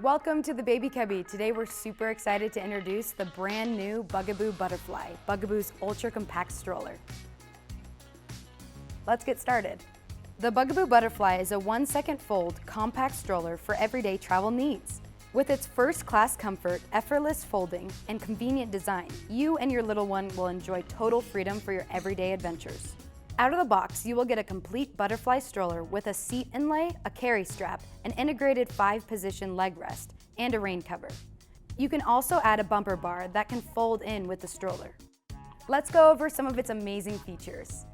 Welcome to the Baby Cubby. Today we're super excited to introduce the brand new Bugaboo Butterfly, Bugaboo's ultra compact stroller. Let's get started. The Bugaboo Butterfly is a 1-second fold, compact stroller for everyday travel needs. With its first-class comfort, effortless folding, and convenient design, you and your little one will enjoy total freedom for your everyday adventures. Out of the box, you will get a complete butterfly stroller with a seat inlay, a carry strap, an integrated 5-position leg rest, and a rain cover. You can also add a bumper bar that can fold in with the stroller. Let's go over some of its amazing features.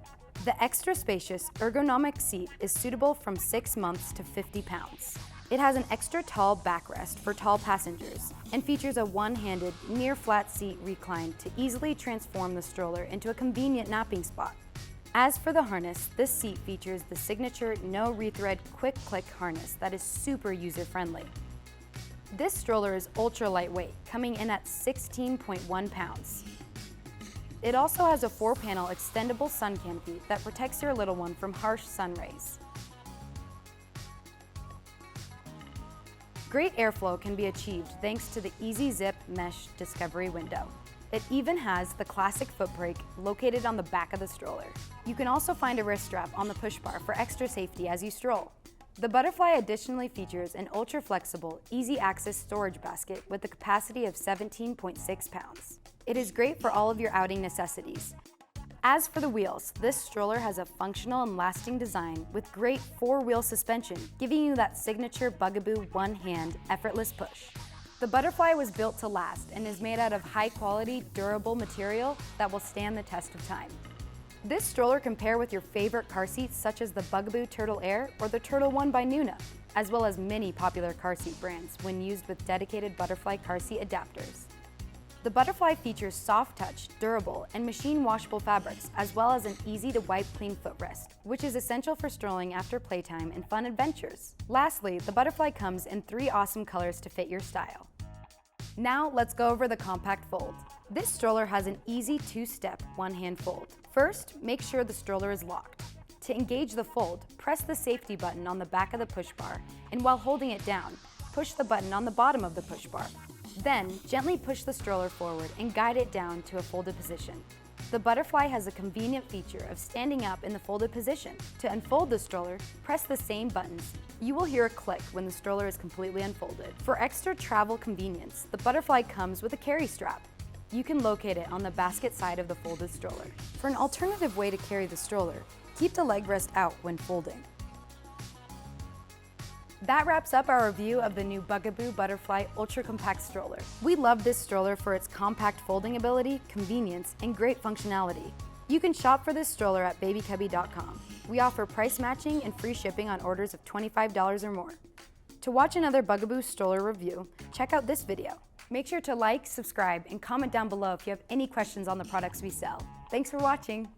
The extra spacious, ergonomic seat is suitable from 6 months to 50 pounds. It has an extra tall backrest for tall passengers and features a one-handed, near-flat seat recline to easily transform the stroller into a convenient napping spot. As for the harness, this seat features the signature no rethread quick click harness that is super user-friendly. This stroller is ultra lightweight, coming in at 16.1 pounds. It also has a 4-panel extendable sun canopy that protects your little one from harsh sun rays. Great airflow can be achieved thanks to the Easy Zip Mesh Discovery window. It even has the classic foot brake located on the back of the stroller. You can also find a wrist strap on the push bar for extra safety as you stroll. The Butterfly additionally features an ultra-flexible, easy-access storage basket with a capacity of 17.6 pounds. It is great for all of your outing necessities. As for the wheels, this stroller has a functional and lasting design with great 4-wheel suspension, giving you that signature Bugaboo one-hand, effortless push. The Butterfly was built to last and is made out of high-quality, durable material that will stand the test of time. This stroller can pair with your favorite car seats such as the Bugaboo Turtle Air or the Turtle One by Nuna, as well as many popular car seat brands when used with dedicated Butterfly car seat adapters. The Butterfly features soft touch, durable, and machine washable fabrics, as well as an easy-to-wipe clean footrest, which is essential for strolling after playtime and fun adventures. Lastly, the Butterfly comes in 3 awesome colors to fit your style. Now let's go over the compact fold. This stroller has an easy 2-step one-hand fold. First, make sure the stroller is locked. To engage the fold, press the safety button on the back of the push bar, and while holding it down, push the button on the bottom of the push bar. Then, gently push the stroller forward and guide it down to a folded position. The Butterfly has a convenient feature of standing up in the folded position. To unfold the stroller, press the same buttons. You will hear a click when the stroller is completely unfolded. For extra travel convenience, the Butterfly comes with a carry strap. You can locate it on the basket side of the folded stroller. For an alternative way to carry the stroller, keep the leg rest out when folding. That wraps up our review of the new Bugaboo Butterfly Ultra Compact Stroller. We love this stroller for its compact folding ability, convenience, and great functionality. You can shop for this stroller at babycubby.com. We offer price matching and free shipping on orders of $25 or more. To watch another Bugaboo stroller review, check out this video. Make sure to like, subscribe, and comment down below if you have any questions on the products we sell. Thanks for watching.